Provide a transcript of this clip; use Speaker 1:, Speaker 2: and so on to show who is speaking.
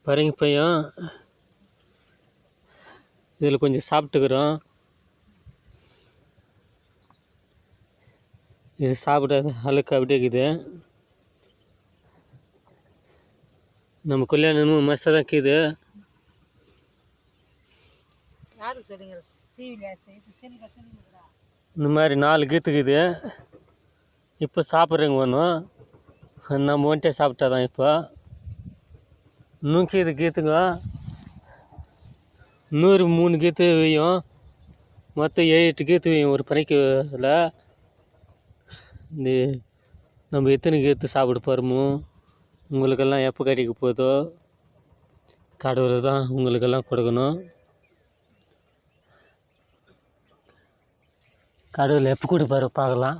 Speaker 1: பரங்கி பையன் இதில் கொஞ்சம் சாப்பிட்டுக்கிறோம். இது சாப்பிட அழுக்கு அப்படியே இருக்குது. நம்ம கல்யாணமும் மசம் தான் இருக்குது. இந்த மாதிரி 4 கீத்துக்குது. இப்போ சாப்பிட்றவங்க வேணும், நம்ம வந்துட்டே சாப்பிட்டா தான். இப்போ இன்னும் கீத்துங்க 103 கீத்து வையும். மொத்தம் 7-8 கீத்து வையும் ஒரு பனைக்கில். இந்த நம்ம எத்தனை கீத்து சாப்பிட போகிறோமோ உங்களுக்கெல்லாம் எப்போ கிடைக்க போதோ கடவுள் தான் உங்களுக்கெல்லாம் கொடுக்கணும். கடவுள் எப்போ கொடுப்பாரு பார்க்கலாம்.